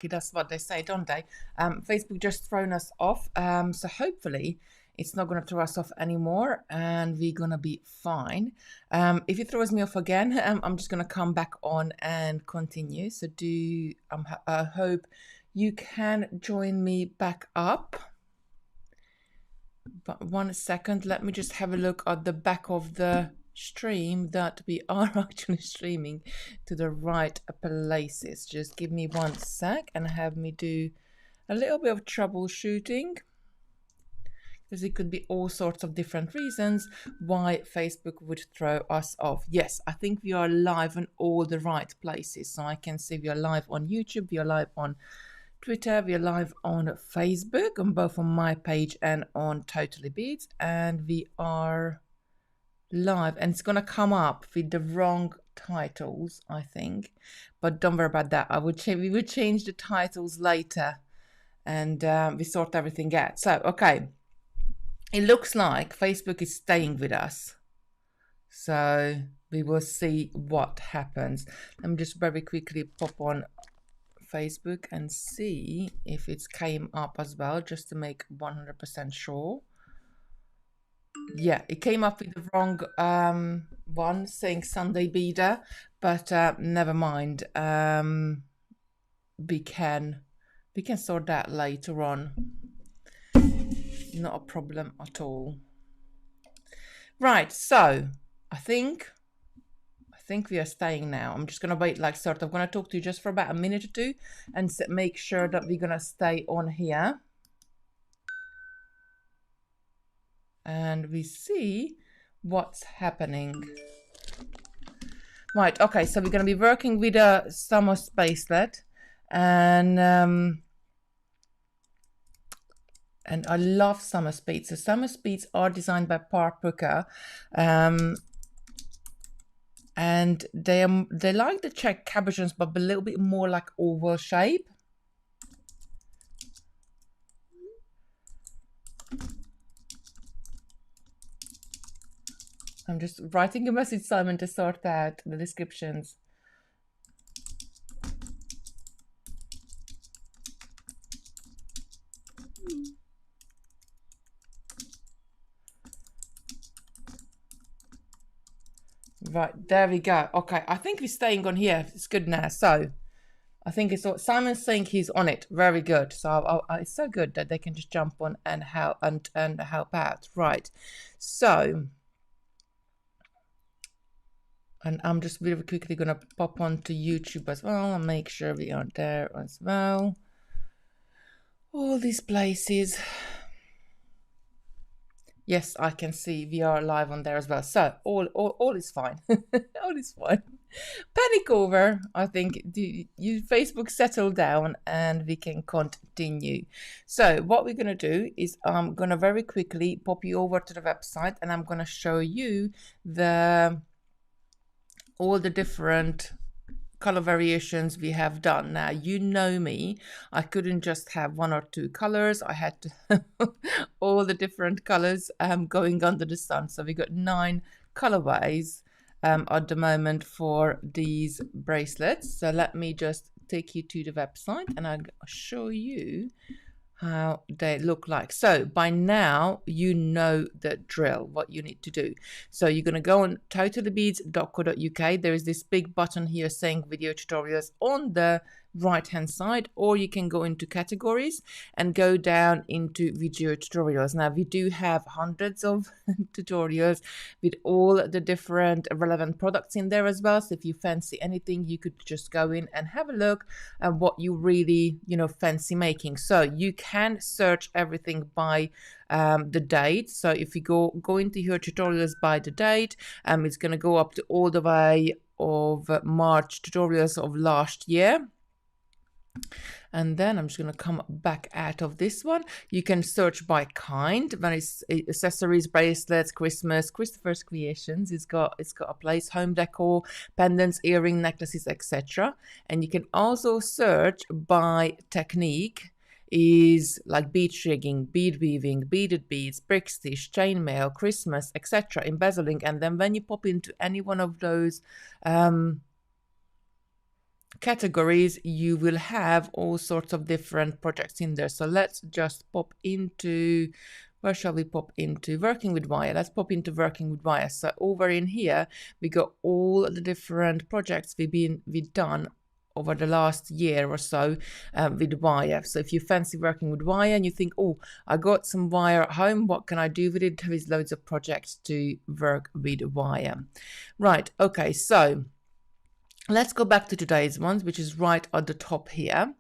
That's what they say, don't they? Facebook just thrown us off. So hopefully it's not going to throw us off anymore and we're going to be fine. If it throws me off again, I'm just going to come back on and continue. So I hope you can join me back up. But 1 second, let me just have a look at the back of the stream that we are actually streaming to the right places. Just give me 1 sec and have me do a little bit of troubleshooting, because it could be all sorts of different reasons why Facebook would throw us off. Yes, I think we are live in all the right places. So I can see we are live on YouTube, we are live on Twitter, we are live on Facebook, on both on my page and on Totally Beads, and we are live, and it's gonna come up with the wrong titles, I think, but don't worry about that. We would change the titles later, and we sort everything out. So okay, it looks like Facebook is staying with us, so we will see what happens. Let me just very quickly pop on Facebook and see if it's came up as well, just to make 100% sure. Yeah, it came up with the wrong one, saying Sunday Beader, but never mind. We can sort that later on. Not a problem at all. Right, so I think we are staying now. I'm just going to wait, like, sort of, I'm going to talk to you just for about a minute or two and make sure that we're going to stay on here. And we see what's happening. Right, okay, so we're going to be working with a Samos bracelet. And I love Samos beads. So Samos beads are designed by Puca. And they like the check cabochons, but a little bit more like oval shape. I'm just writing a message, Simon, to sort out the descriptions. Right, there we go. Okay, I think we're staying on here. It's good now. So I think it's all, Simon's saying he's on it. Very good. So it's so good that they can just jump on and help and help out. Right. So, and I'm just really quickly going to pop onto YouTube as well and make sure we are there as well. All these places. Yes, I can see we are live on there as well. So all is fine. All is fine. Panic over. I think Facebook settle down and we can continue. So what we're going to do is I'm going to very quickly pop you over to the website and I'm going to show you all the different color variations we have done. Now, you know me, I couldn't just have 1 or 2 colors. I had to have all the different colors going under the sun. So we got 9 colorways at the moment for these bracelets. So let me just take you to the website and I'll show you how they look like. So by now you know the drill, what you need to do. So you're going to go on totallybeads.co.uk. there is this big button here saying video tutorials on the right hand side, or you can go into categories and go down into video tutorials. Now we do have hundreds of tutorials with all the different relevant products in there as well, so if you fancy anything you could just go in and have a look at what you really fancy making. So you can search everything by the date. So if you go into your tutorials by the date, it's going to go up to all the way of March tutorials of last year. And then I'm just going to come back out of this one. You can search by kind. When it's accessories, bracelets, Christopher's creations. It's got a place, home decor, pendants, earring, necklaces, etc. And you can also search by technique. Is like bead rigging, bead weaving, beaded beads, brick stitch, chainmail, Christmas, etc. embezzling. And then when you pop into any one of those categories, you will have all sorts of different projects in there. So let's just pop into, where shall we pop into? Working with wire. Let's pop into working with wire. So over in here, we got all the different projects we've done over the last year or so with wire. So if you fancy working with wire and you think, oh, I got some wire at home, what can I do with it? There is loads of projects to work with wire. Right, okay, so let's go back to today's ones, which is right at the top here.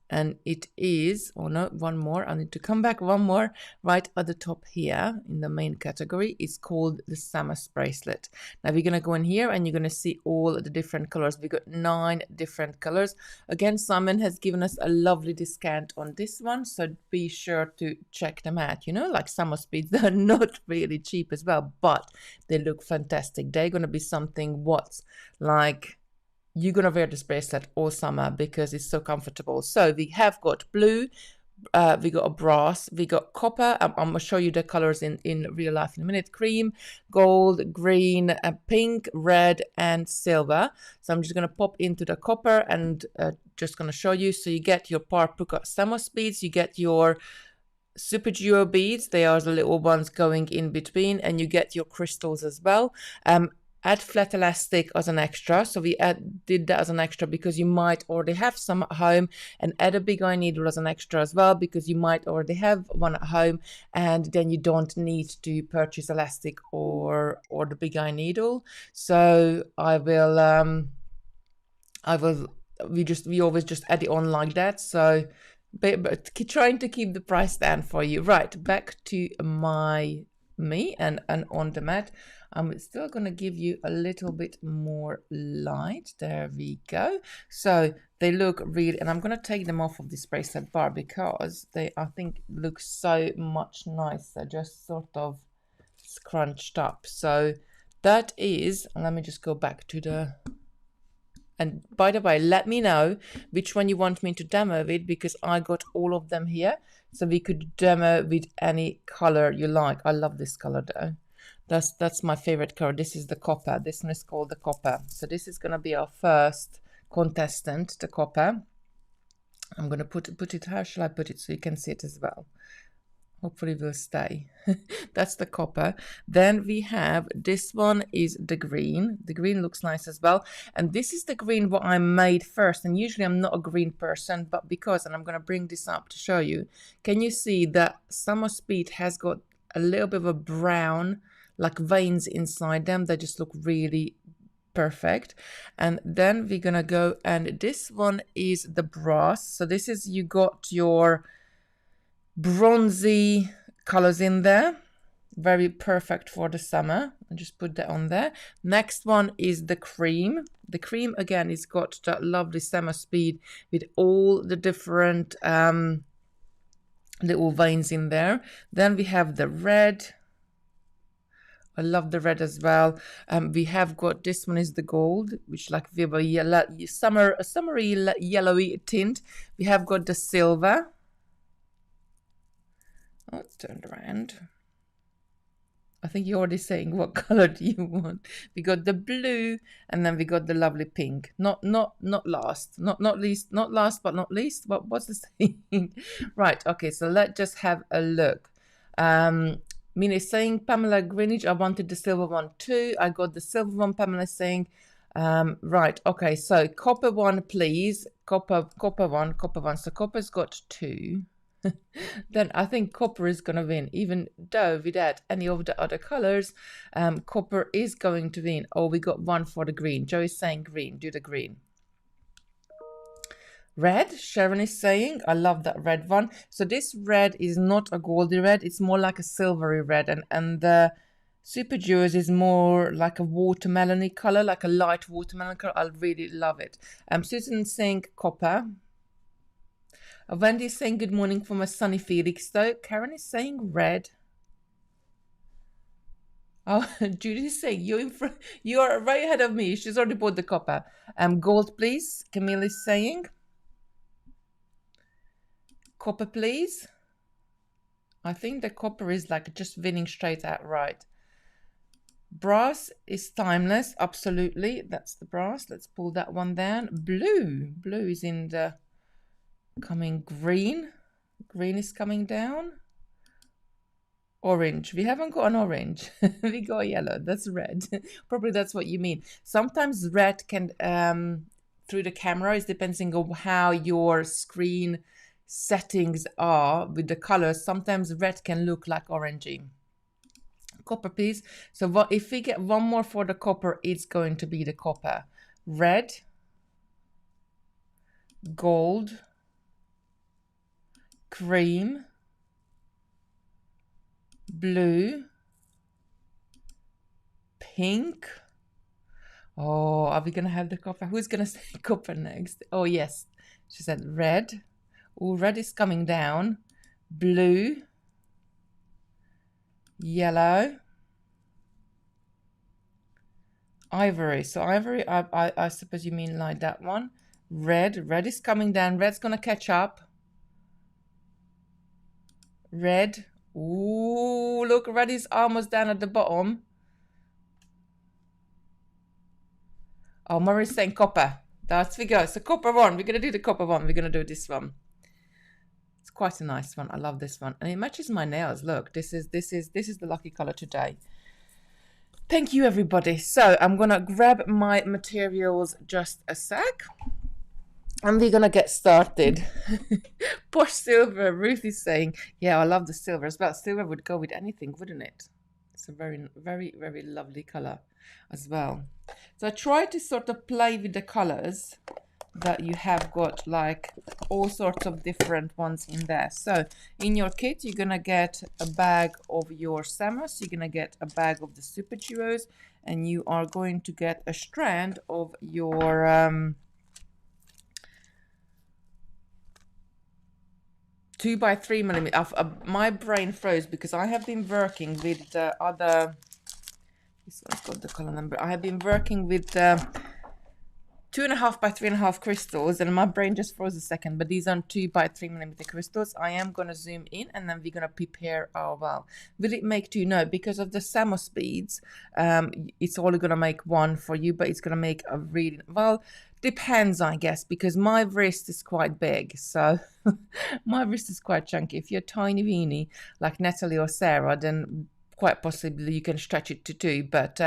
And it is, oh no, one more. I need to come back one more. Right at the top here in the main category is called the Samos bracelet. Now we're going to go in here and you're going to see all the different colors. We got 9 different colors. Again, Simon has given us a lovely discount on this one. So be sure to check them out. You know, like Samos beads, they're not really cheap as well, but they look fantastic. They're going to be something what's like, you're going to wear this bracelet all summer because it's so comfortable. So we have got blue, we got a brass, we got copper. I'm going to show you the colors in real life in a minute. Cream, gold, green, pink, red, and silver. So I'm just going to pop into the copper and just going to show you. So you get your Puca Samos beads, you get your SuperDuo beads. They are the little ones going in between, and you get your crystals as well. Add flat elastic as an extra. So we did that as an extra because you might already have some at home, and add a big eye needle as an extra as well because you might already have one at home, and then you don't need to purchase elastic or the big eye needle. So we always just add it on like that. So but trying to keep the price down for you. Right, back to me and on the mat. I'm still going to give you a little bit more light. There we go. So they look really, and I'm going to take them off of this bracelet bar because they, I think, look so much nicer, just sort of scrunched up. So that is, and let me just go back to the, and by the way, let me know which one you want me to demo with because I got all of them here. So we could demo with any color you like. I love this color though. That's my favorite color. This is the copper. This one is called the copper. So this is going to be our first contestant, the copper. I'm going to put it, how shall I put it so you can see it as well? Hopefully it will stay. That's the copper. Then we have, this one is the green. The green looks nice as well. And this is the green what I made first. And usually I'm not a green person, but because, and I'm going to bring this up to show you. Can you see that Samos bead has got a little bit of a brown, like veins inside them? They just look really perfect. And then we're gonna go, and this one is the brass. So this is, you got your bronzy colors in there, very perfect for the summer. I'll just put that on there. Next one is the cream. The cream again is got that lovely Samos bead with all the different little veins in there. Then we have the red. I love the red as well. We have got, this one is the gold, which like we have a yellow, summery yellowy tint. We have got the silver. Oh, it's turned around. I think you're already saying what color do you want. We got the blue, and then we got the lovely pink. Not last, not last, but not least. What's the saying? Right. Okay. So let's just have a look. Mina is saying, Pamela Greenwich, I wanted the silver one too. I got the silver one. Pamela is saying, right, okay, so copper one, please. Copper one. So copper's got 2. Then I think copper is going to win, even though without any of the other colors, copper is going to win. Oh, we got 1 for the green. Joe is saying green. Do the green. Red, Sharon is saying, I love that red one. So this red is not a goldy red, it's more like a silvery red, and the SuperDuo is more like a watermelony color, like a light watermelon color. I really love it. Susan is saying copper. Wendy is saying good morning from a sunny Felix though. Karen is saying red. Oh, Judy is saying you're in front, you are right ahead of me. She's already bought the copper. Gold, please. Camille is saying. Copper, please. I think the copper is like just winning straight out right. Brass is timeless, absolutely. That's the brass. Let's pull that one down. Blue. Blue is in the coming green. Green is coming down. Orange. We haven't got an orange. We got yellow. That's red. Probably that's what you mean. Sometimes red can, through the camera, it depends on how your screen settings are with the colors. Sometimes red can look like orangey. Copper, please. So what if we get one more for the copper, it's going to be the copper. Red, gold, cream, blue, pink. Oh, are we gonna have the copper? Who's gonna say copper next? Oh yes, she said red. Oh, red is coming down. Blue, yellow, ivory. So ivory, I suppose you mean like that one. Red. Red is coming down. Red's gonna catch up. Red. Ooh, look, red is almost down at the bottom. Oh, Murray's saying copper. That's we go. So copper one. We're gonna do the copper one. We're gonna do this one. It's quite a nice one. I love this one, and it matches my nails. Look, this is the lucky color today. Thank you, everybody. So I'm gonna grab my materials just a sec, and we're gonna get started. Poor silver. Ruth is saying, "Yeah, I love the silver as well. Silver would go with anything, wouldn't it?" It's a very, very, very lovely color as well. So I try to sort of play with the colors that you have got, like all sorts of different ones in there. So in your kit, you're gonna get a bag of your Samos, you're gonna get a bag of the SuperDuos, and you are going to get a strand of your 2x3 millimeter. My brain froze because I have been working with the other. This one's got the color number. I have been working with 2.5 by 3.5 crystals, and my brain just froze a second. But these are 2x3 millimeter crystals. I am gonna zoom in, and then we're gonna prepare our well. Will it make two? No, because of the Samos beads. It's only gonna make one for you, but it's gonna make a really well. Depends, I guess, because my wrist is quite big, so my wrist is quite chunky. If you're tiny weeny like Natalie or Sarah, then quite possibly you can stretch it to two, but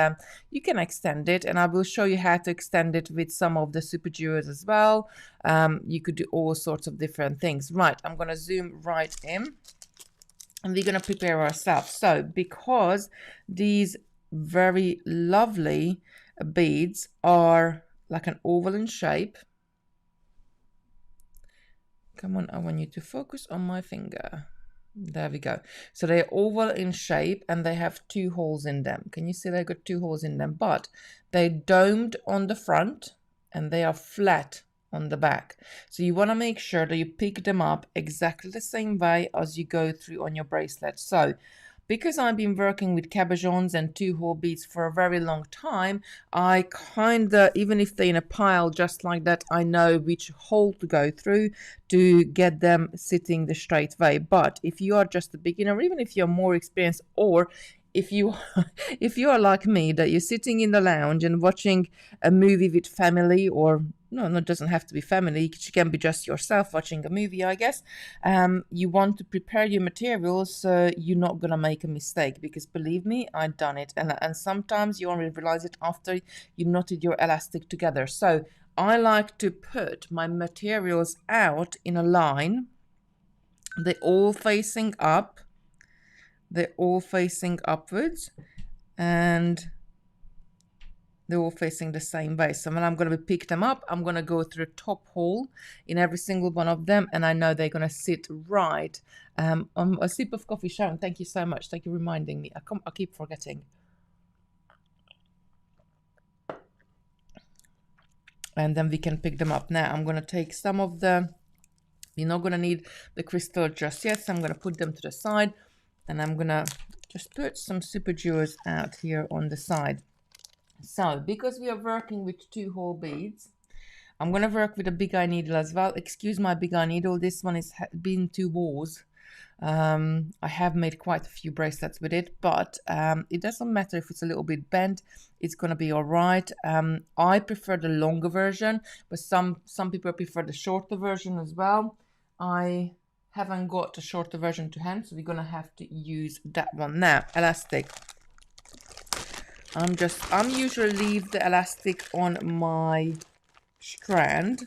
you can extend it, and I will show you how to extend it with some of the SuperDuos as well. You could do all sorts of different things. Right, I'm going to zoom right in, and we're going to prepare ourselves. So because these very lovely beads are like an oval in shape, come on, I want you to focus on my finger. There we go. So they're oval in shape, and they have 2 holes in them. Can you see they've got 2 holes in them? But they're domed on the front, and they are flat on the back. So you want to make sure that you pick them up exactly the same way as you go through on your bracelet. So because I've been working with cabochons and 2-hole beads for a very long time, I kinda, even if they're in a pile just like that, I know which hole to go through to get them sitting the straight way. But if you are just a beginner, or even if you're more experienced, or if you are like me, that you're sitting in the lounge and watching a movie with family, or no, it doesn't have to be family, it can be just yourself watching a movie, I guess. You want to prepare your materials so you're not gonna make a mistake, because believe me, I've done it, and sometimes you only realize it after you knotted your elastic together. So I like to put my materials out in a line. They're all facing up. They're all facing upwards, and they're all facing the same way. So when I'm going to pick them up, I'm going to go through a top hole in every single one of them, and I know they're going to sit right. A sip of coffee, Sharon. Thank you so much. Thank you for reminding me. I keep forgetting. And then we can pick them up. Now I'm going to take some of the, you're not going to need the crystal just yet, so I'm going to put them to the side, and I'm going to just put some SuperDuos out here on the side. So because we are working with 2-hole beads, I'm going to work with a big eye needle as well. Excuse my big eye needle. This one has been 2 wars. I have made quite a few bracelets with it, but it doesn't matter if it's a little bit bent, it's going to be all right. I prefer the longer version, but some people prefer the shorter version as well. I haven't got a shorter version to hand, so we're going to have to use that one. Now, elastic. I'm usually leave the elastic on my strand,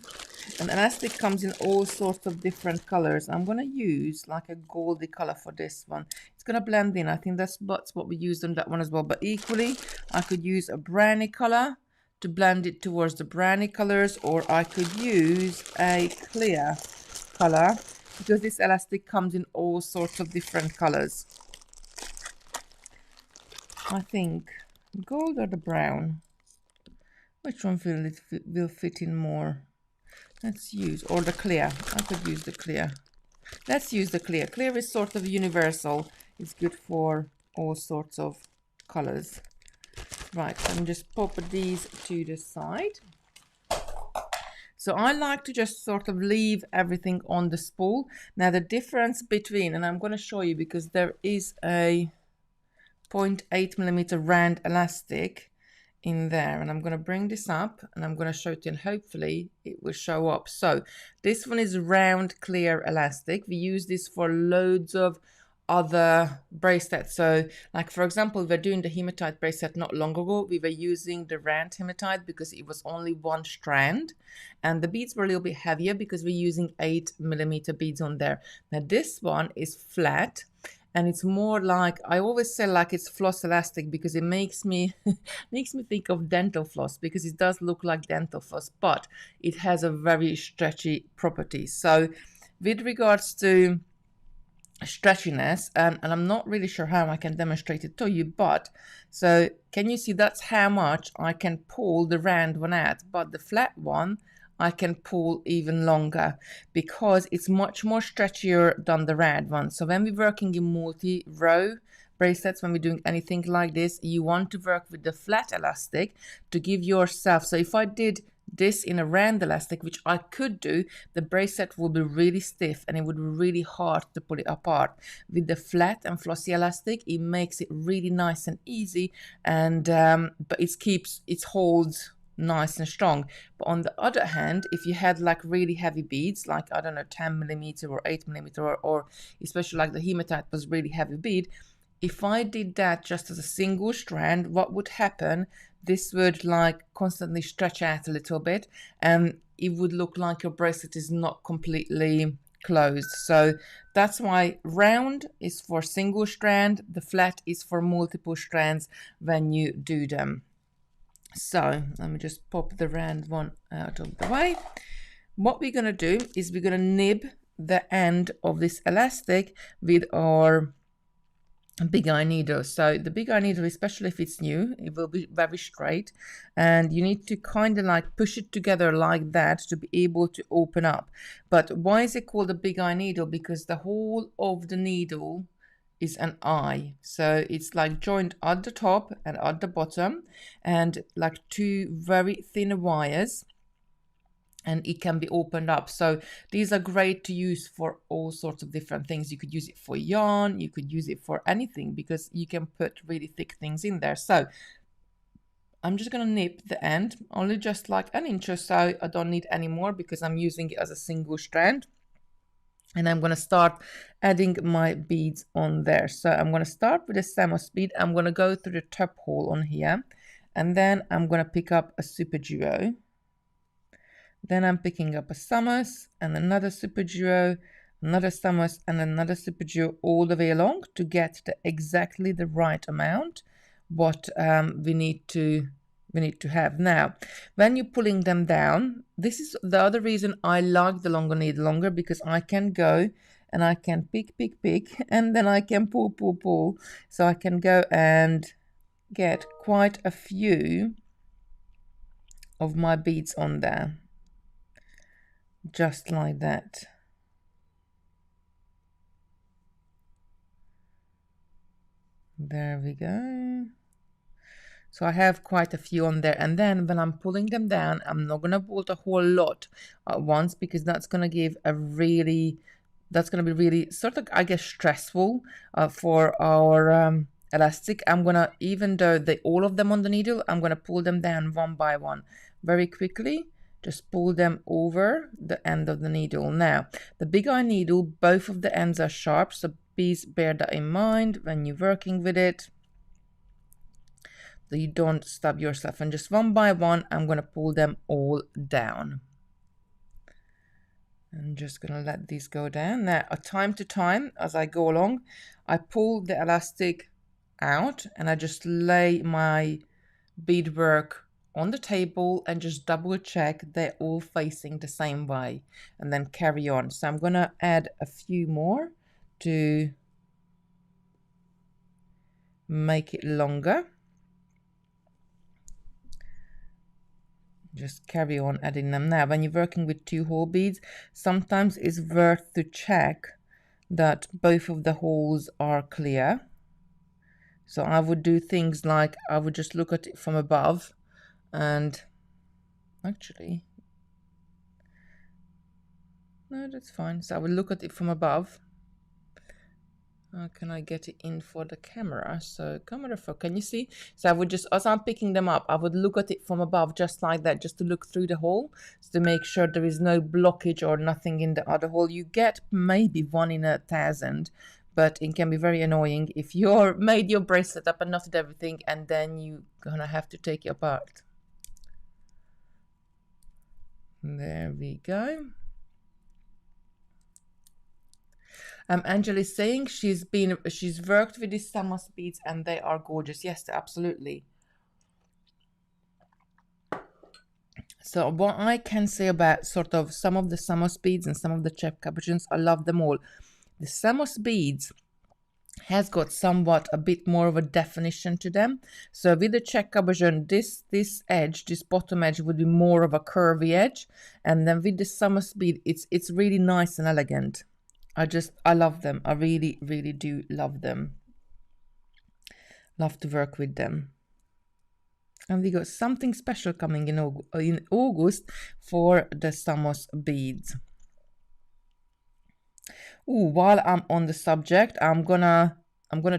and elastic comes in all sorts of different colors. I'm going to use like a goldy color for this one. It's going to blend in. I think that's what we used on that one as well, but equally I could use a brownie color to blend it towards the brownie colors, or I could use a clear color because this elastic comes in all sorts of different colors. I think gold or the brown, which one will fit in more? Let's use, or the clear. I could use the clear. Let's use the clear. Clear is sort of universal. It's good for all sorts of colors. Right, I'm just pop these to the side. So I like to just sort of leave everything on the spool. Now the difference between, and I'm going to show you because there is a 0.8mm round elastic in there, and I'm going to bring this up and I'm going to show it, and hopefully it will show up. So this one is round clear elastic. We use this for loads of other bracelets. So like for example, we're doing the hematite bracelet not long ago. We were using the round hematite because it was only one strand and the beads were a little bit heavier because we're using 8mm beads on there. Now this one is flat, and it's more like, I always say like it's floss elastic because it makes me think of dental floss, because it does look like dental floss, but it has a very stretchy property. So with regards to stretchiness, and I'm not really sure how I can demonstrate it to you, but so can you see that's how much I can pull the round one out, but the flat one I can pull even longer because it's much more stretchier than the round one. So when we're working in multi-row bracelets, when we're doing anything like this, you want to work with the flat elastic to give yourself, so if I did this in a round elastic, which I could do, the bracelet would be really stiff and it would be really hard to pull it apart. With the flat and flossy elastic, it makes it really nice and easy, and but it holds nice and strong. But on the other hand, if you had like really heavy beads, like I don't know, 10mm or 8mm, or especially like the hematite was really heavy bead, if I did that just as a single strand, what would happen? This would like constantly stretch out a little bit and it would look like your bracelet is not completely closed. So that's why round is for single strand, the flat is for multiple strands when you do them. So let me just pop the round one out of the way. What we're going to do is we're going to nib the end of this elastic with our big eye needle. So the big eye needle, especially if it's new, it will be very straight, and you need to kind of like push it together like that to be able to open up. But why is it called a big eye needle? Because the whole of the needle is an eye, so it's like joined at the top and at the bottom, and like two very thin wires, and it can be opened up. So these are great to use for all sorts of different things. You could use it for yarn, you could use it for anything, because you can put really thick things in there. So I'm just going to nip the end, only just like an inch or so. I don't need any more because I'm using it as a single strand. And I'm going to start adding my beads on there. So I'm going to start with a Samos bead. I'm going to go through the top hole on here, and then I'm going to pick up a SuperDuo. Then I'm picking up a Samos and another SuperDuo, another Samos and another SuperDuo, all the way along to get exactly the right amount what we need to have. Now, when you're pulling them down, this is the other reason I like the longer needle longer, because I can go and I can pick, and then I can pull. So I can go and get quite a few of my beads on there. Just like that. There we go. So I have quite a few on there, and then when I'm pulling them down, I'm not going to pull a whole lot at once, because that's going to give a really That's going to be really sort of, I guess, stressful for our elastic. I'm going to, even though they all of them on the needle, I'm going to pull them down one by one very quickly. Just pull them over the end of the needle. Now, the big eye needle, both of the ends are sharp, so please bear that in mind when you're working with it, so you don't stab yourself. And just one by one, I'm going to pull them all down. I'm just going to let these go down. Now, time to time, as I go along, I pull the elastic out and I just lay my beadwork on the table and just double check they're all facing the same way, and then carry on. So I'm going to add a few more to make it longer. Just carry on adding them. Now, when you're working with 2-hole beads, sometimes it's worth to check that both of the holes are clear. So I would do things like I would just look at it from above, and actually, no, that's fine. So I would look at it from above. How can I get it in for the camera? So camera for, can you see? So I would just, as I'm picking them up, I would look at it from above just like that, just to look through the hole, so to make sure there is no blockage or nothing in the other hole. You get maybe 1 in 1,000, but it can be very annoying if you're made your bracelet up and knotted everything, and then you're gonna have to take it apart. There we go. Angela is saying she's worked with these Samos beads and they are gorgeous. Yes, absolutely. So what I can say about sort of some of the Samos beads and some of the check cabochons, I love them all. The Samos beads has got somewhat a bit more of a definition to them. So with the check cabochon, this edge, this bottom edge would be more of a curvy edge, and then with the Samos bead, it's really nice and elegant. I love them. I really, really do love them. Love to work with them. And we got something special coming in August for the Samos beads. Ooh, while I'm on the subject, I'm gonna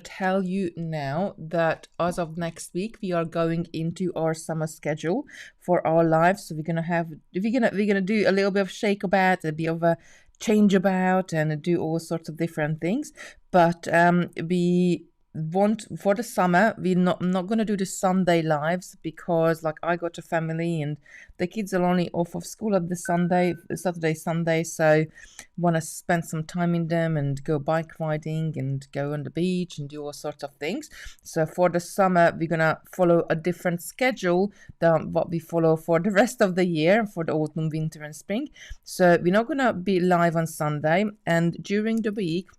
tell you now that as of next week we are going into our summer schedule for our lives. So we're gonna do a little bit of shake about, a bit of a change about, and do all sorts of different things. But we want, for the summer, I'm not going to do the Sunday lives, because like I got a family and the kids are only off of school at the Saturday, Sunday, so want to spend some time in them and go bike riding and go on the beach and do all sorts of things. So for the summer, we're going to follow a different schedule than what we follow for the rest of the year, for the autumn, winter and spring. So we're not going to be live on Sunday, and during the week,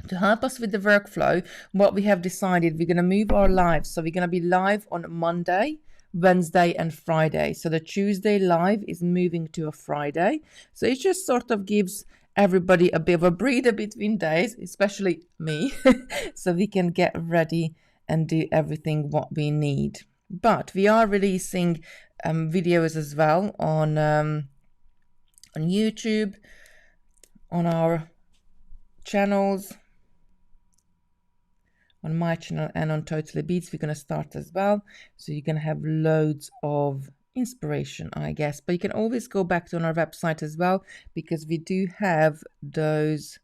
to help us with the workflow, what we have decided, we're going to move our lives. So we're going to be live on Monday, Wednesday and Friday. So the Tuesday live is moving to a Friday. So it just sort of gives everybody a bit of a breather between days, especially me, so we can get ready and do everything what we need. But we are releasing videos as well on YouTube, on our channels, on my channel and on Totally Beads. We're going to start as well, so you're going to have loads of inspiration, I guess. But you can always go back to on our website as well, because we do have those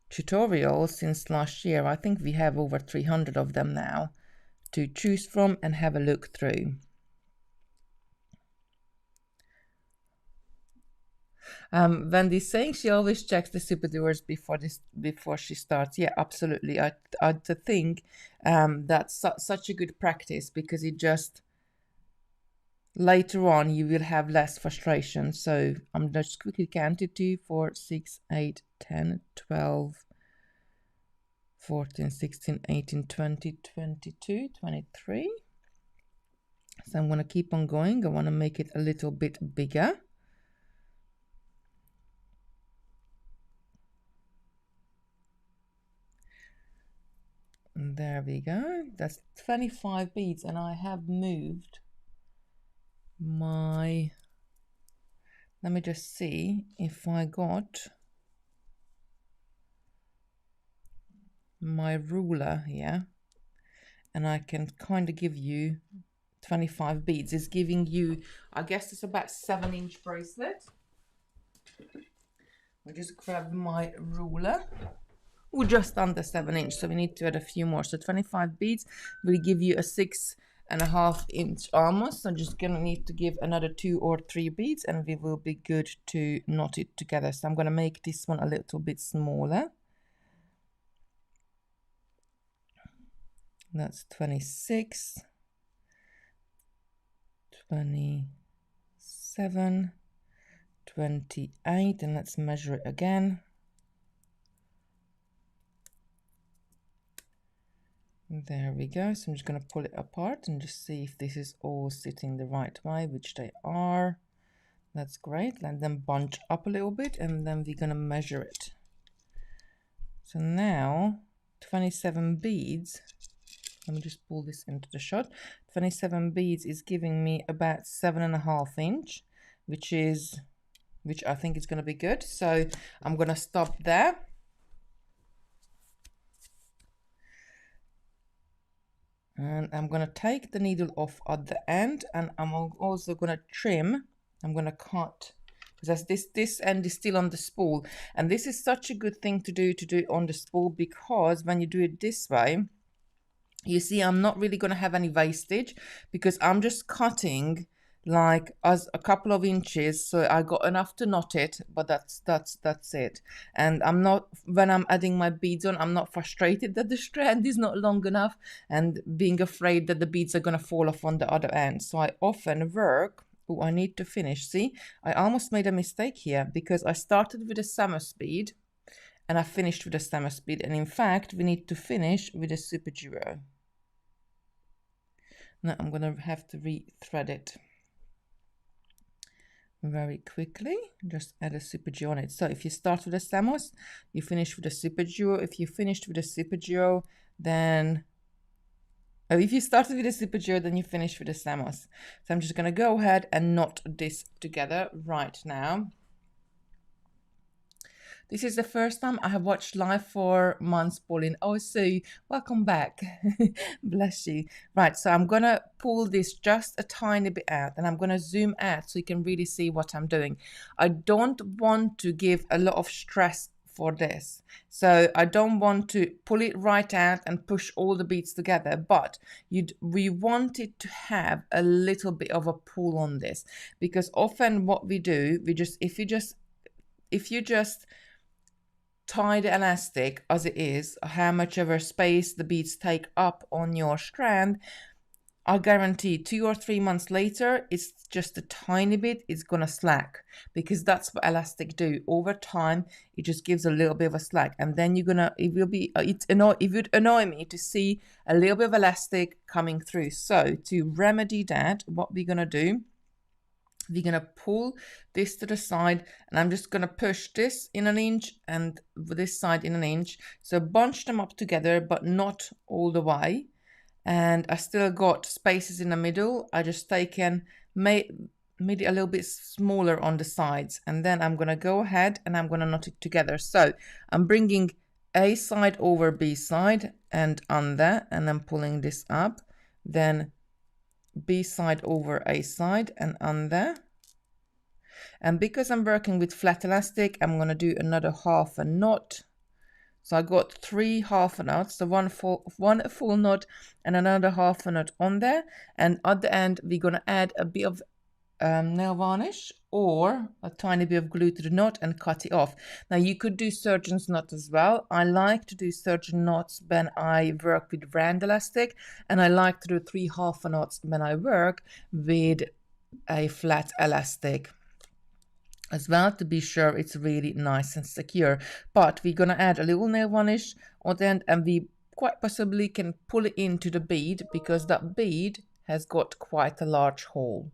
tutorials since last year. I think we have over 300 of them now to choose from and have a look through. Wendy's saying she always checks the SuperDuos before she starts. Yeah, absolutely. I think that's such a good practice, because it just later on you will have less frustration. So I'm just quickly counting 2, 4, 6, 8, 10, 12, 14, 16, 18, 20, 22, 23. So I'm going to keep on going. I want to make it a little bit bigger. There we go. That's 25 beads, and I have moved my, let me just see if I got my ruler here, and I can kind of give you 25 beads. It's giving you, I guess it's about 7-inch bracelet. I'll just grab my ruler. We're just under 7-inch, so we need to add a few more. So 25 beads will give you a 6.5-inch almost. So I'm just gonna need to give another 2 or 3 beads, and we will be good to knot it together. So I'm gonna make this one a little bit smaller. That's 26, 27, 28, and let's measure it again. There we go. So I'm just going to pull it apart and just see if this is all sitting the right way, which they are. That's great. Let them bunch up a little bit, and then we're going to measure it. So now 27 beads. Let me just pull this into the shot. 27 beads is giving me about 7.5 inch, which I think is going to be good. So I'm going to stop there. And I'm going to take the needle off at the end, and I'm also going to trim. I'm going to cut, because this end is still on the spool. And this is such a good thing to do it on the spool, because when you do it this way, you see I'm not really going to have any wastage, because I'm just cutting like as a couple of inches, so I got enough to knot it, but that's it. And I'm not, when I'm adding my beads on, I'm not frustrated that the strand is not long enough and being afraid that the beads are going to fall off on the other end. So I often work, oh, I need to finish. See, I almost made a mistake here, because I started with a Samos bead and I finished with a Samos bead, and in fact we need to finish with a SuperDuo. Now I'm going to have to re-thread it very quickly. Just add a SuperDuo on it. So if you start with a Samos, you finish with a SuperDuo. If you finished with a SuperDuo, then if you started with a SuperDuo, then you finish with a Samos. So I'm just going to go ahead and knot this together right now. This is the first time I have watched live for months, Pauline. Oh, Sue, welcome back. Bless you. Right, so I'm going to pull this just a tiny bit out, and I'm going to zoom out so you can really see what I'm doing. I don't want to give a lot of stress for this. So I don't want to pull it right out and push all the beads together, but we want it to have a little bit of a pull on this, because often what we do, if you just tie the elastic as it is, how much ever space the beads take up on your strand, I guarantee 2 or 3 months later, it's just a tiny bit, it's gonna slack, because that's what elastic do. Over time, it just gives a little bit of a slack, and then it would annoy me to see a little bit of elastic coming through. So to remedy that, what we're gonna do, we're going to pull this to the side, and I'm just going to push this in 1 inch and this side in 1 inch. So bunch them up together, but not all the way. And I still got spaces in the middle. I just made it a little bit smaller on the sides. And then I'm going to go ahead and I'm going to knot it together. So I'm bringing A side over B side and under, and I'm pulling this up. Then B side over A side and under. And because I'm working with flat elastic, I'm going to do another half a knot. So I got 3 half a knots, so one full knot and another half a knot on there. And at the end, we're going to add a bit of nail varnish or a tiny bit of glue to the knot and cut it off. Now you could do surgeon's knot as well. I like to do surgeon knots when I work with Rondelles elastic, and I like to do 3 half knots when I work with a flat elastic as well, to be sure it's really nice and secure. But we're gonna add a little nail varnish on the end, and we quite possibly can pull it into the bead, because that bead has got quite a large hole.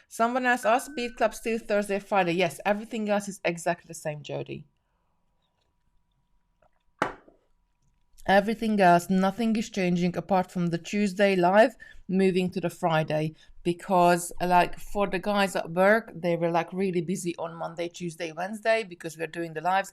Someone else asked, Bead Club still Thursday, Friday? Yes, everything else is exactly the same, Jody. Everything else, nothing is changing apart from the Tuesday live moving to the Friday, because like for the guys at work, they were like really busy on Monday, Tuesday, Wednesday because we're doing the lives,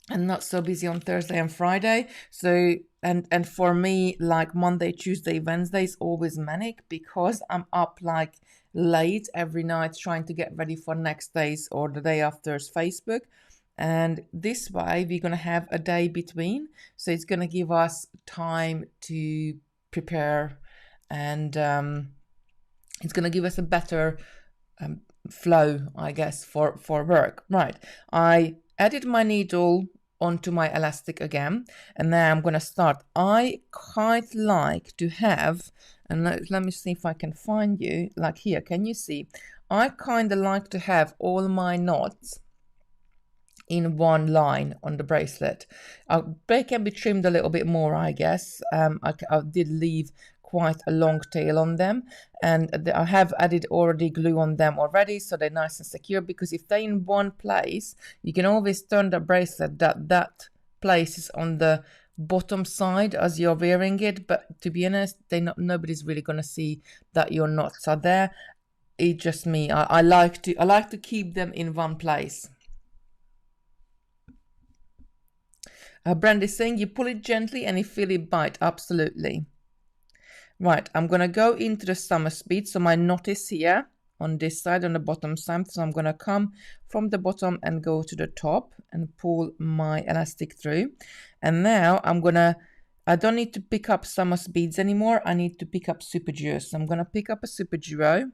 and not so busy on Thursday and Friday. So and for me, like Monday, Tuesday, Wednesday is always manic because I'm up like late every night trying to get ready for next day's or the day after's Facebook. And this way we're going to have a day between, so it's going to give us time to prepare, and it's going to give us a better flow, I guess, for work. Right, I added my needle onto my elastic again, and now I'm going to start. I quite like to have, and let me see if I can find you, like here, can you see? I kind of like to have all my knots in one line on the bracelet. They can be trimmed a little bit more, I guess. I did leave quite a long tail on them, and I have added already glue on them already, so they're nice and secure, because if they're in one place, you can always turn the bracelet that place is on the bottom side as you're wearing it, but to be honest, nobody's really going to see that your knots are there. It's just me. I like to keep them in one place. Brandy's saying you pull it gently and you feel it bite. Absolutely. Right, I'm going to go into the Samos bead. So my knot is here on this side, on the bottom side. So I'm going to come from the bottom and go to the top and pull my elastic through. And now I don't need to pick up Samos beads anymore. I need to pick up SuperDuo. So I'm going to pick up a SuperDuo,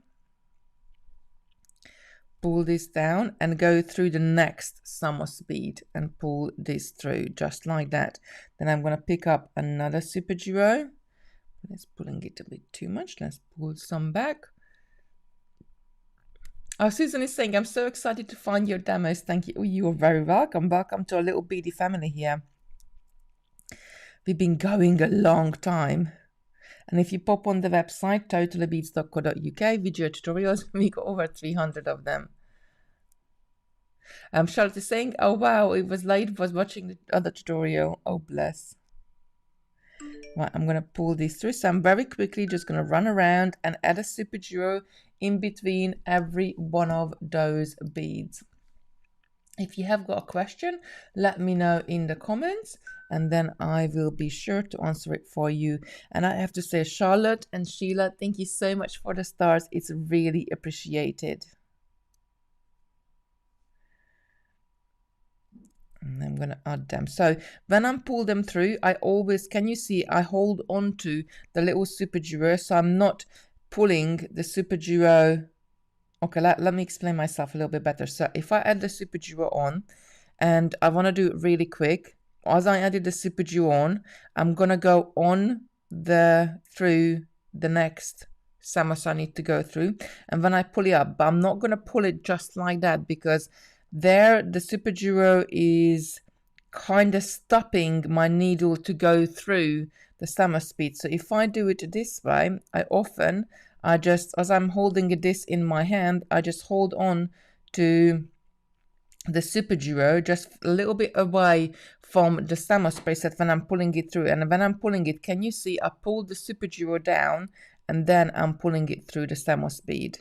pull this down and go through the next Samos bead and pull this through just like that. Then I'm going to pick up another SuperDuo. Let's pulling it a bit too much. Let's pull some back. Oh, Susan is saying, I'm so excited to find your demos. Thank you. Oh, you're very welcome. Welcome to our little beady family here. We've been going a long time. And if you pop on the website, totallybeads.co.uk, video tutorials, we got over 300 of them. Charlotte is saying, oh wow, it was late, was watching the other tutorial. Oh, bless. Right, I'm going to pull this through. So I'm very quickly just going to run around and add a SuperDuo in between every one of those beads. If you have got a question, let me know in the comments, and then I will be sure to answer it for you. And I have to say, Charlotte and Sheila, thank you so much for the stars. It's really appreciated. And I'm going to add them. So when I pull them through, I always, can you see, I hold on to the little SuperDuo, so I'm not pulling the SuperDuo. Okay, let me explain myself a little bit better. So if I add the SuperDuo on, and I want to do it really quick, as I added the SuperDuo on, I'm going to go on through the next Samos I need to go through. And when I pull it up, but I'm not going to pull it just like that, because there the SuperDuo is kind of stopping my needle to go through the Samos bead. So if I do it this way, I just, as I'm holding this in my hand, I just hold on to the SuperDuo just a little bit away from the Samos bracelet when I'm pulling it through. And when I'm pulling it, can you see I pull the SuperDuo down and then I'm pulling it through the Samos bead.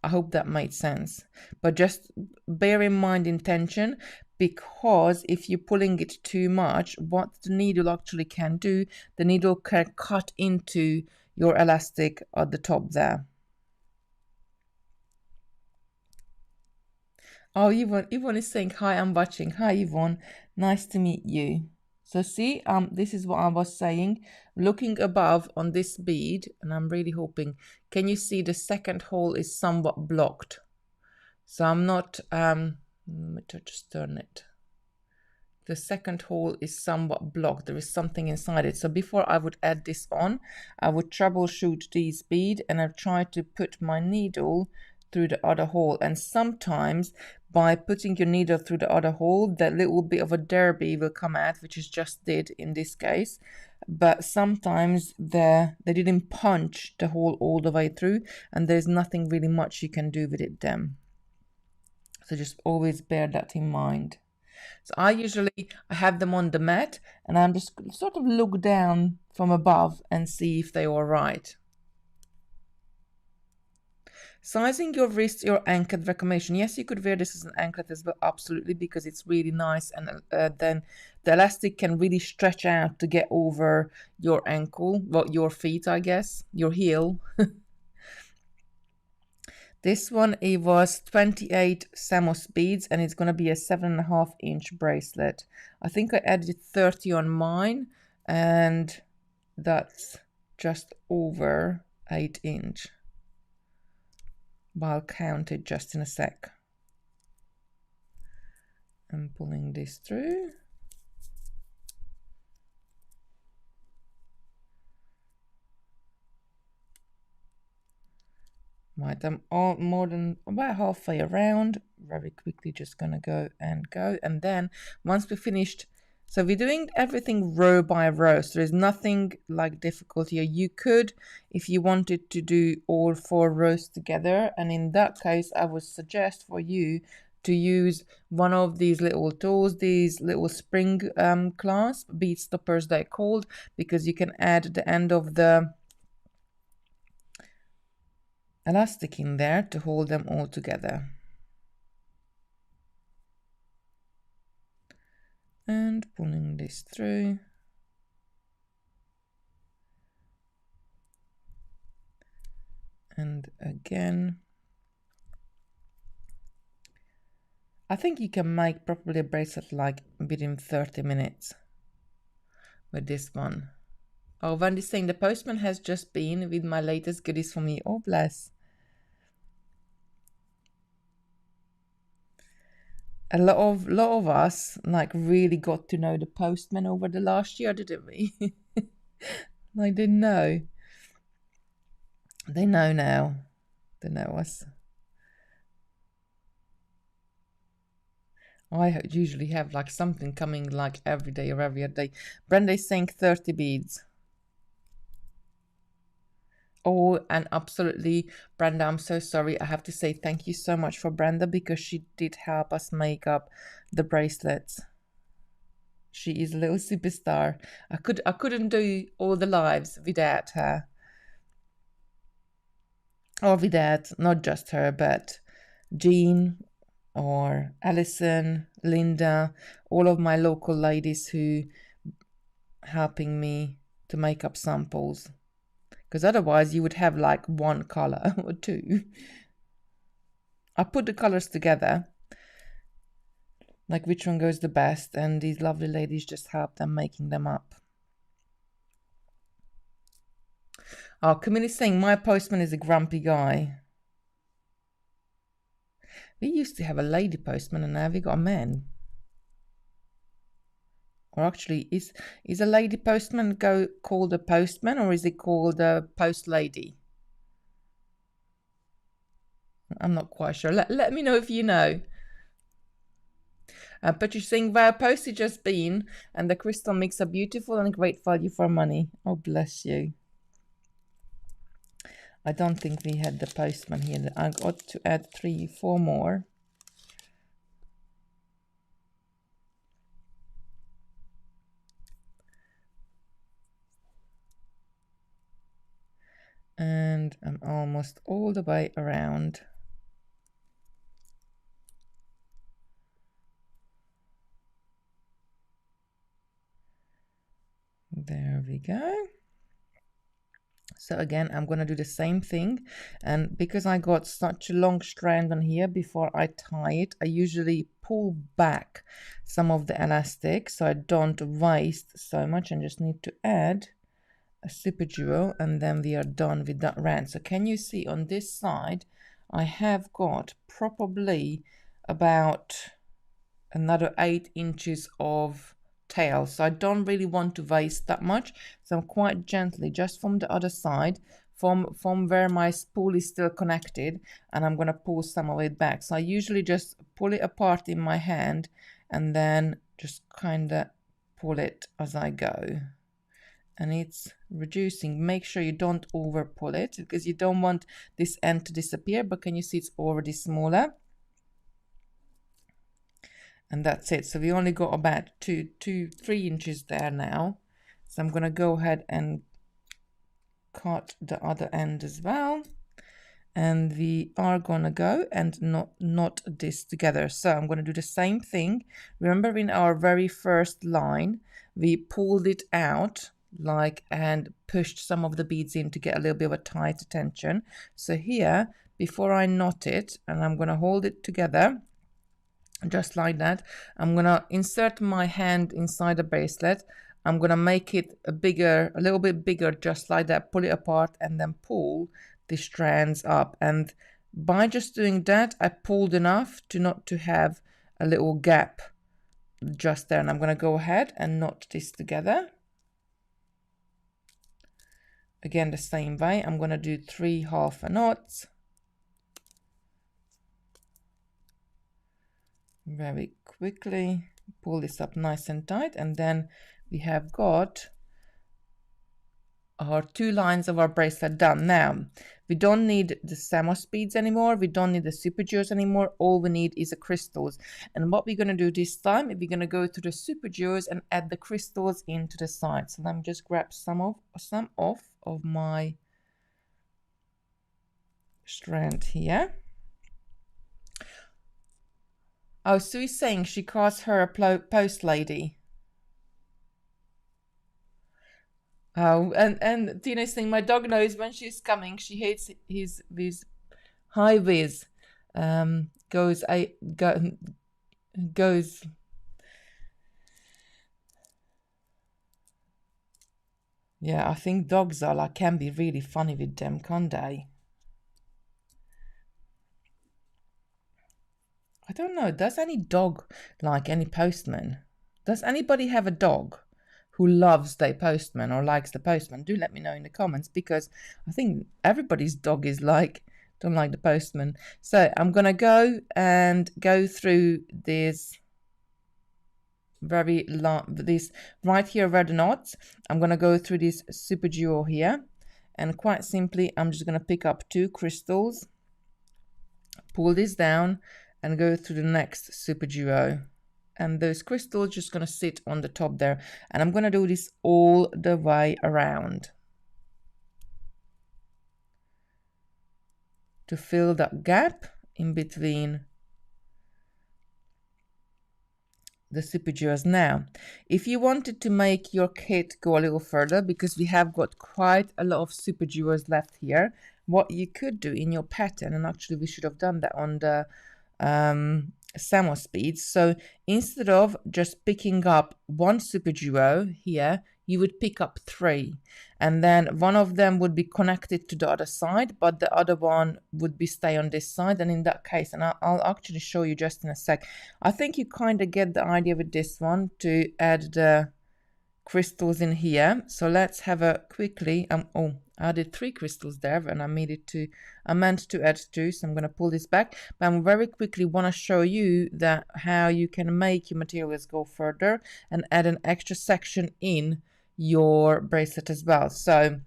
I hope that made sense. But just bear in mind intention, because if you're pulling it too much, what the needle actually can do, the needle can cut into your elastic at the top there. Oh, Yvonne is saying, hi, I'm watching. Hi, Yvonne. Nice to meet you. So see, this is what I was saying. Looking above on this bead, and I'm really hoping, can you see the second hole is somewhat blocked? So I'm not, let me just turn it. The second hole is somewhat blocked. There is something inside it. So before I would add this on, I would troubleshoot these bead, and I've tried to put my needle through the other hole. And sometimes by putting your needle through the other hole, that little bit of a derby will come out, which is just did in this case. But sometimes they didn't punch the hole all the way through, and there's nothing really much you can do with it then. So just always bear that in mind. So I have them on the mat, and I'm just sort of look down from above and see if they're all right. Sizing your wrist, your anklet recommendation. Yes, you could wear this as an anklet as well, absolutely, because it's really nice, and then the elastic can really stretch out to get over your ankle, well, your feet, I guess, your heel. This one, it was 28 Samos beads, and it's going to be a 7.5-inch bracelet. I think I added 30 on mine, and that's just over 8-inch. But I'll count it just in a sec. I'm pulling this through. Right, I'm all more than about halfway around. Very quickly, just gonna go, and then once we're finished, so we're doing everything row by row. So there's nothing like difficult here. You could, if you wanted to do all 4 rows together, and in that case, I would suggest for you to use one of these little tools, these little spring clasp bead stoppers they're called, because you can add the end of the elastic in there to hold them all together. And pulling this through. And again. I think you can make probably a bracelet like within 30 minutes with this one. Oh, Wendy's saying the postman has just been with my latest goodies for me. Oh, bless. A lot of us like really got to know the postman over the last year, didn't we? Like, they know. They know now. They know us. I usually have like something coming like every day or every other day. Brenda's saying 30 beads. Oh, and absolutely, Brenda, I'm so sorry. I have to say thank you so much for Brenda, because she did help us make up the bracelets. She is a little superstar. I couldn't do all the lives without her. Or without not just her, but Jean or Alison, Linda, all of my local ladies who helping me to make up samples. Because otherwise you would have like one color or 2. I put the colors together, like which one goes the best, and these lovely ladies just help them making them up. Oh, Camille's saying my postman is a grumpy guy. We used to have a lady postman, and now we got a man. Or actually, is a lady postman called a postman, or is it called a post lady? I'm not quite sure. Let me know if you know. But you're saying via postage has been, and the crystal mix are beautiful and great value for money. Oh, bless you. I don't think we had the postman here. I got to add 3, 4 more. And I'm almost all the way around. There we go. So again, I'm going to do the same thing. And because I got such a long strand on here, before I tie it, I usually pull back some of the elastic so I don't waste so much, and just need to add a SuperDuo, and then we are done with that round. So can you see on this side, I have got probably about another 8 inches of tail, so I don't really want to waste that much, so I'm quite gently just from the other side, from where my spool is still connected, and I'm going to pull some of it back. So I usually just pull it apart in my hand and then just kind of pull it as I go, and it's reducing. Make sure you don't over pull it, because you don't want this end to disappear. But can you see it's already smaller? And that's it. So we only got about 3 inches there now. So I'm going to go ahead and cut the other end as well. And we are going to go and knot this together. So I'm going to do the same thing. Remember, in our very first line, we pulled it out like and pushed some of the beads in to get a little bit of a tighter tension. So here, before I knot it, and I'm going to hold it together just like that, I'm going to insert my hand inside the bracelet. I'm going to make it a little bit bigger, just like that, pull it apart and then pull the strands up. And by just doing that, I pulled enough to not to have a little gap just there. And I'm going to go ahead and knot this together. Again, the same way, I'm going to do 3 half a knots. Very quickly, pull this up nice and tight, and then we have got our 2 lines of our bracelet done. Now, we don't need the Samos beads anymore. We don't need the SuperDuos anymore. All we need is the crystals. And what we're going to do this time, we're going to go to the SuperDuos and add the crystals into the side. So let me just grab some off of my strand here. Oh, Sue's saying she calls her a post lady. Oh, and Tina's saying my dog knows when she's coming. She hates his high vis. Goes. Yeah, I think dogs are can be really funny with them, can't they? I don't know. Does any dog like any postman? Does anybody have a dog who loves their postman or likes the postman? Do let me know in the comments, because I think everybody's dog is don't like the postman. So I'm going to go through this this right here where the knots. I'm going to go through this SuperDuo here, and quite simply, I'm just going to pick up 2 crystals, pull this down, and go through the next SuperDuo, and those crystals just going to sit on the top there, and I'm going to do this all the way around to fill that gap in between the SuperDuos. Now, if you wanted to make your kit go a little further, because we have got quite a lot of SuperDuos left here, what you could do in your pattern, and actually we should have done that on the Samos beads. So instead of just picking up 1 SuperDuo here, you would pick up 3, and then one of them would be connected to the other side, but the other one would be stay on this side. And in that case, and I'll actually show you just in a sec, I think you kind of get the idea with this one to add the crystals in here. So let's have a quickly oh, I added 3 crystals there, and I meant to add 2, so I'm going to pull this back. But I very quickly want to show you that how you can make your materials go further and add an extra section in your bracelet as well. So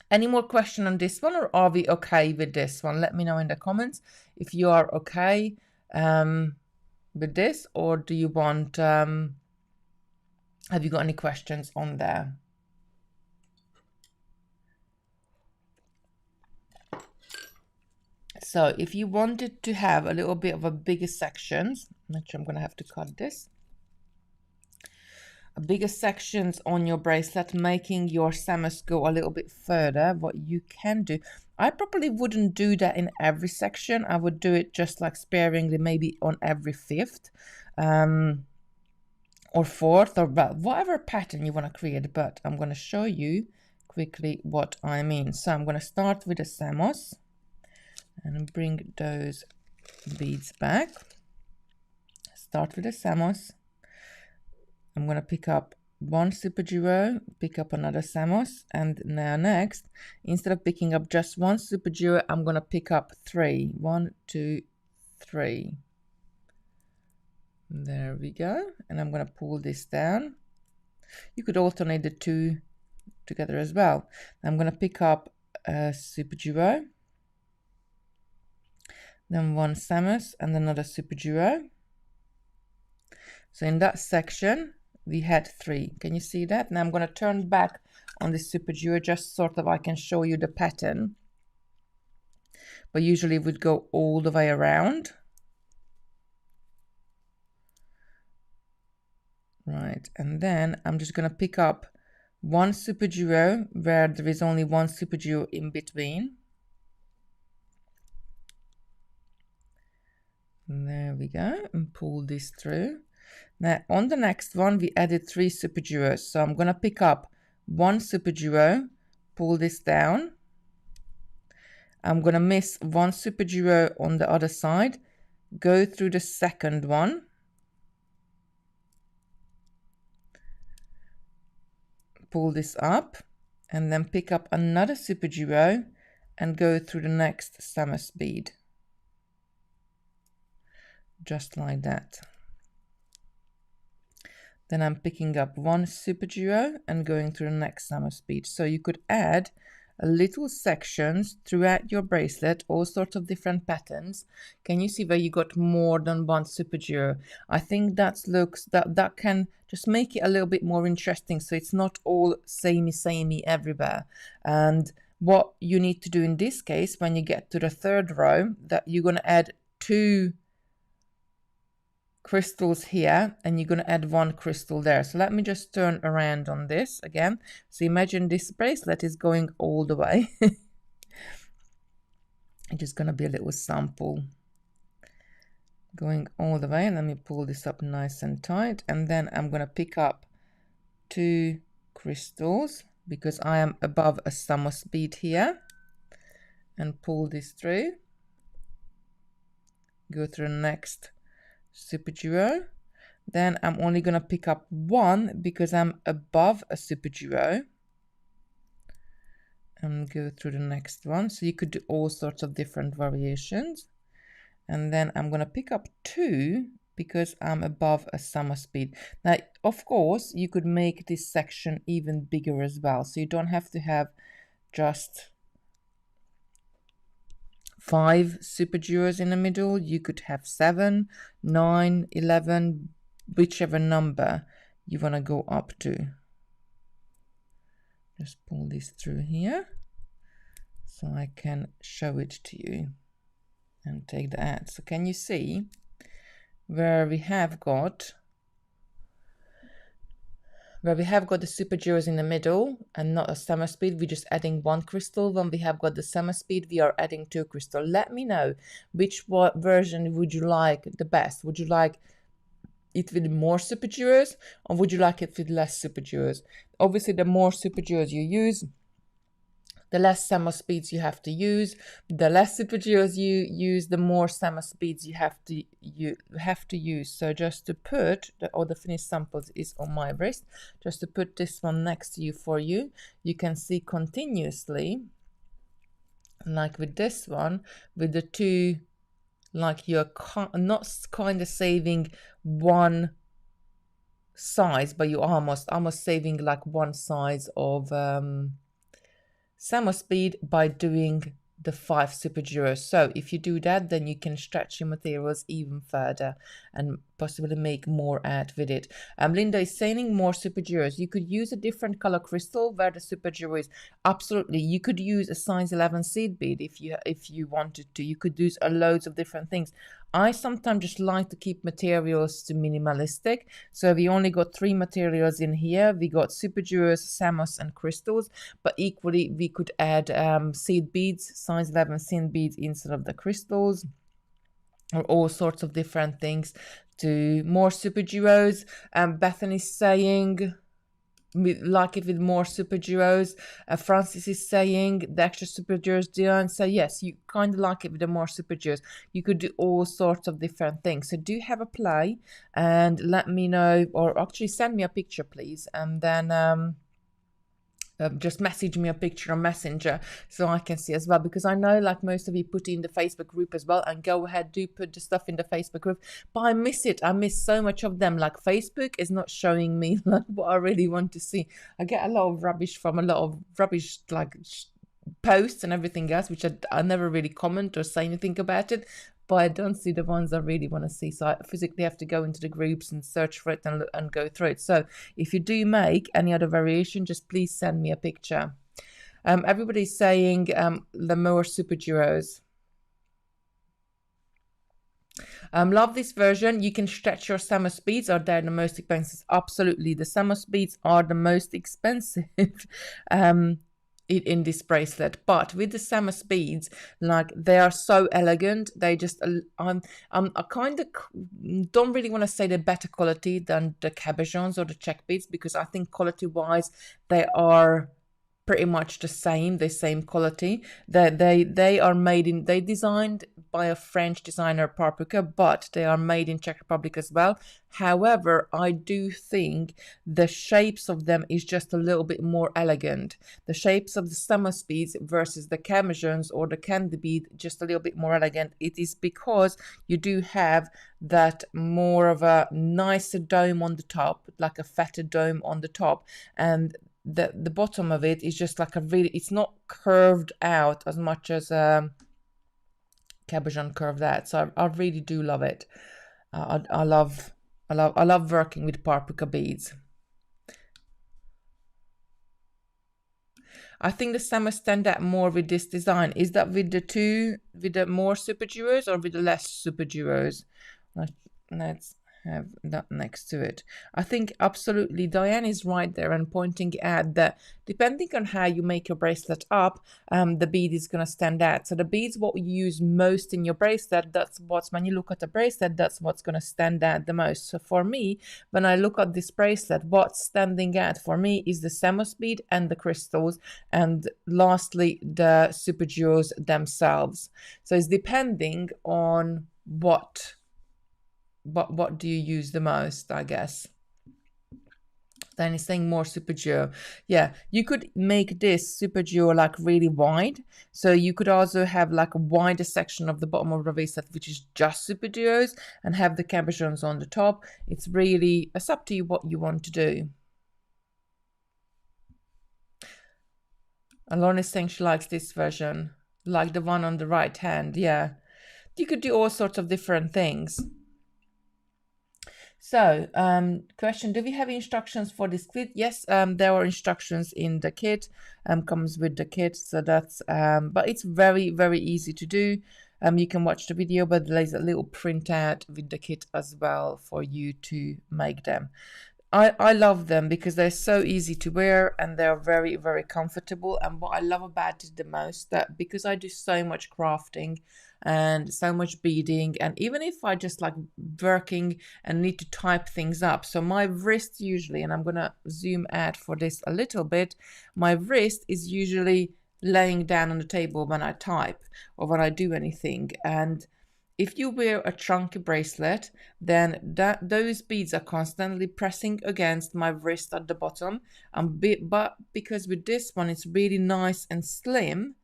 any more question on this one, or are we okay with this one? Let me know in the comments if you are okay with this, or do you want have you got any questions on there? So if you wanted to have a little bit of a bigger sections, I'm going to have to cut this, bigger sections on your bracelet, making your Samos go a little bit further, what you can do, I probably wouldn't do that in every section. I would do it just like sparingly, maybe on every 5th or 4th, or whatever pattern you want to create. But I'm going to show you quickly what I mean. So I'm going to start with the Samos and bring those beads back. Start with the Samos. I'm going to pick up 1 SuperDuo, pick up another Samos, and now next, instead of picking up just 1 SuperDuo, I'm going to pick up 3. 1, 2, 3. There we go. And I'm going to pull this down. You could alternate the 2 together as well. I'm going to pick up a SuperDuo, then 1 Samos and another SuperDuo. So in that section, we had 3. Can you see that? Now I'm going to turn back on this SuperDuo, just sort of I can show you the pattern. But usually it would go all the way around. Right, and then I'm just going to pick up one SuperDuo where there is only one SuperDuo in between. And there we go, and pull this through. Now on the next one we added 3 SuperDuos, so I'm going to pick up one SuperDuo, pull this down. I'm going to miss one SuperDuo on the other side, go through the second one, pull this up, and then pick up another SuperDuo and go through the next Samos bead. Just like that. Then I'm picking up one SuperDuo and going through the next Samos bead. So you could add little sections throughout your bracelet, all sorts of different patterns. Can you see where you got more than one SuperDuo? I think that can just make it a little bit more interesting, so it's not all samey everywhere. And what you need to do in this case, when you get to the third row, that you're going to add 2 crystals here, and you're going to add 1 crystal there. So let me just turn around on this again. So imagine this bracelet is going all the way. It's just going to be a little sample going all the way, and let me pull this up nice and tight, and then I'm going to pick up 2 crystals because I am above a Samos bead here, and pull this through, go through the next SuperDuo. Then I'm only going to pick up 1 because I'm above a SuperDuo, and go through the next one. So you could do all sorts of different variations. And then I'm going to pick up 2 because I'm above a Samos bead. Now, of course, you could make this section even bigger as well. So you don't have to have just 5 SuperDuos in the middle. You could have 7, 9, 11, whichever number you want to go up to. Just pull this through here so I can show it to you and take the ad. So can you see where we have got the SuperDuos in the middle and not a Samos bead? We're just adding 1 crystal. When we have got the Samos bead, we are adding 2 crystal. Let me know which version would you like the best. Would you like it with more SuperDuos, or would you like it with less SuperDuos? Obviously, the more SuperDuos you use, the less Samos beads you have to use. The less SuperDuos you use, the more Samos beads you have to use. So just to put all the finished samples is on my wrist. Just to put this one next to you for you, you can see continuously, like with this one, with the 2, like you're not kind of saving 1 size, but you're almost saving like 1 size of Samos bead by doing the 5 SuperDuos. So if you do that, then you can stretch your materials even further and possibly make more out with it. Linda is saying more SuperDuos. You could use a different color crystal where the SuperDuo is. Absolutely, you could use a size 11 seed bead if you wanted to. You could use loads of different things. I sometimes just like to keep materials to minimalistic. So we only got 3 materials in here. We got SuperDuos, Samos, and crystals. But equally, we could add seed beads, size 11 seed beads instead of the crystals, or all sorts of different things. To more SuperDuos. Bethany's saying we like it with more SuperDuos. Francis is saying the extra SuperDuos. Diane say yes, you kind of like it with the more SuperDuos. You could do all sorts of different things. So do have a play and let me know, or actually send me a picture, please, and then just message me a picture on Messenger so I can see as well, because I know like most of you put in the Facebook group as well, and go ahead, do put the stuff in the Facebook group, but I miss it. I miss so much of them. Like Facebook is not showing me like what I really want to see. I get a lot of rubbish from a lot of rubbish like posts and everything else, which I never really comment or say anything about it. but I don't see the ones I really want to see. So I physically have to go into the groups and search for it and go through it. So if you do make any other variation, just please send me a picture. Everybody's saying the more SuperDuos. Love this version. You can stretch your Samos beads. Are they the most expensive? Absolutely. The Samos beads are the most expensive in this bracelet. But with the Samos beads, like, they are so elegant. They just, I kind of don't really want to say they're better quality than the cabochons or the check beads, because I think quality-wise, they are pretty much the same quality. They are made in, they designed by a French designer, Puca, but they are made in Czech Republic as well. However, I do think the shapes of them is just a little bit more elegant. The shapes of the Samos beads versus the cabochons or the candy bead, just a little bit more elegant. It is because you do have that more of a nicer dome on the top, like a fatter dome on the top, and the bottom of it is just like a really, it's not curved out as much as cabochon curved out. So I really do love it. I love working with Puca beads. I think the Samos stand out more with this design. Is that with the more SuperDuos or with the less SuperDuos? Let's have that next to it. I think absolutely Diane is right there and pointing out that depending on how you make your bracelet up, the bead is going to stand out. So the beads what you use most in your bracelet, that's what's, when you look at the bracelet, that's what's going to stand out the most. So for me, when I look at this bracelet, what's standing out for me is the Samos bead and the crystals, and lastly the SuperDuos themselves. So it's depending on what do you use the most, I guess. Then it's saying more SuperDuo. Yeah, you could make this SuperDuo like really wide. So you could also have like a wider section of the bottom of the bracelet, which is just SuperDuos, and have the cabochons on the top. It's up to you what you want to do. Alon is saying she likes this version, like the one on the right hand. Yeah, you could do all sorts of different things. So, question, do we have instructions for this kit? Yes, there are instructions in the kit, comes with the kit. So that's, but it's very, very easy to do. You can watch the video, but there's a little printout with the kit as well for you to make them. I love them because they're so easy to wear and they're very, very comfortable. And what I love about it the most, that because I do so much crafting and so much beading, and even if I just like working and need to type things up, so my wrist usually, and I'm gonna zoom out for this a little bit, my wrist is usually laying down on the table when I type or when I do anything. And if you wear a chunky bracelet, then those beads are constantly pressing against my wrist at the bottom. But because with this one, it's really nice and slim,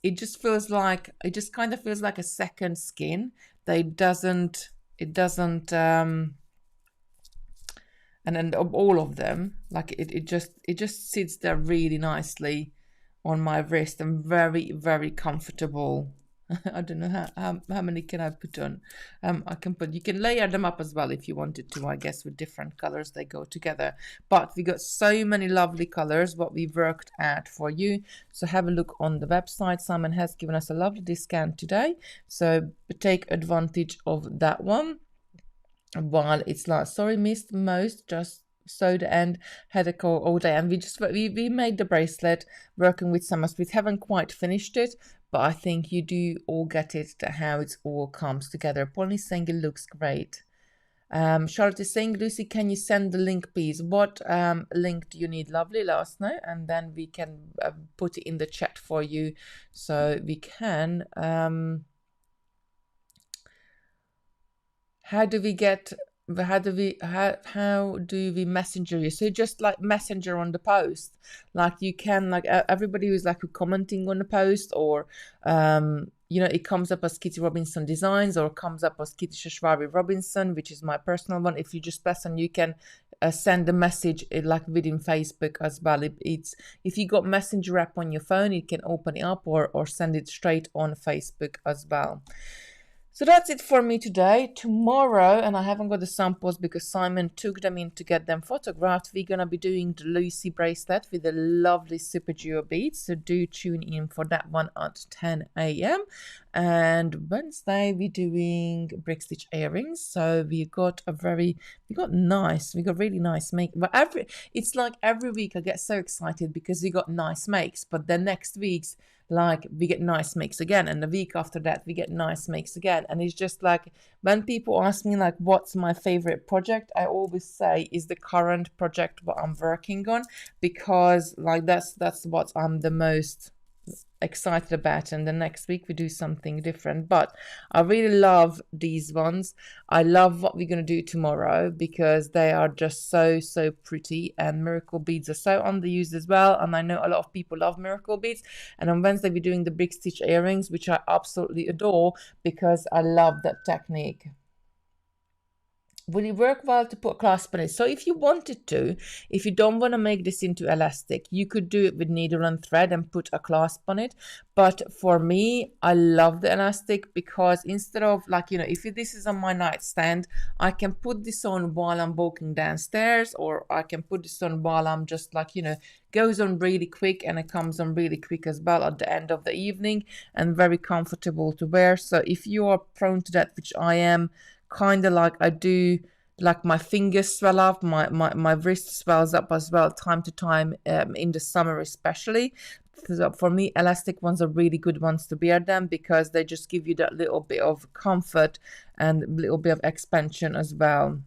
it just kind of feels like a second skin. And then all of them, like it just sits there really nicely on my wrist and very, very comfortable. I don't know how many can I put on. You can layer them up as well if you wanted to, I guess, with different colors they go together. But we got so many lovely colors what we've worked out for you. So have a look on the website. Simon has given us a lovely discount today, so take advantage of that one while it's last. Sorry, missed most, just sewed and had a call all day, and we made the bracelet working with Samos. We haven't quite finished it, but I think you do all get it, how it all comes together. Polly is saying it looks great. Charlotte is saying, Lucy, can you send the link, please? What link do you need? Lovely, let us know, and then we can put it in the chat for you, so we can. How do we messenger you? So just like messenger on the post, like you can, like everybody who's like commenting on the post, or it comes up as Kitti Robinson Designs, or comes up as Kitti Shashwari Robinson, which is my personal one. If you just press on, you can send a message like within Facebook as well. It's if you got Messenger app on your phone, you can open it up or send it straight on Facebook as well. So that's it for me today. Tomorrow, and I haven't got the samples because Simon took them in to get them photographed, we're going to be doing the Lucy bracelet with the lovely SuperDuo beads. So do tune in for that one at 10 a.m. And Wednesday, we're doing brick stitch earrings. So we got really nice make. But it's like every week I get so excited because we got nice makes, but the next week's like we get nice makes again, and the week after that we get nice makes again. And it's just like when people ask me like what's my favorite project, I always say is the current project what I'm working on, because like that's what I'm the most excited about. And the next week we do something different, but I really love these ones. I love what we're going to do tomorrow because they are just so pretty, and miracle beads are so underused as well, and I know a lot of people love miracle beads. And on Wednesday we're doing the big stitch earrings, which I absolutely adore because I love that technique. Will it work well to put a clasp on it? So if you wanted to, if you don't want to make this into elastic, you could do it with needle and thread and put a clasp on it. But for me, I love the elastic because instead of like, you know, if this is on my nightstand, I can put this on while I'm walking downstairs, or I can put this on while I'm just like, you know, goes on really quick, and it comes on really quick as well at the end of the evening, and very comfortable to wear. So if you are prone to that, which I am, kind of like I do, like my fingers swell up, my wrist swells up as well time to time, in the summer especially. So for me, elastic ones are really good ones to wear them because they just give you that little bit of comfort and a little bit of expansion as well.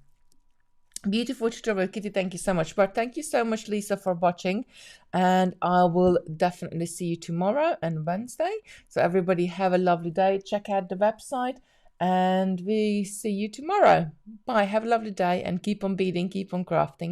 Beautiful tutorial, Kitti. Thank you so much. But thank you so much, Lisa, for watching, and I will definitely see you tomorrow and Wednesday. So everybody have a lovely day. Check out the website, and we see you tomorrow. Bye. Have a lovely day, and keep on beading, keep on crafting.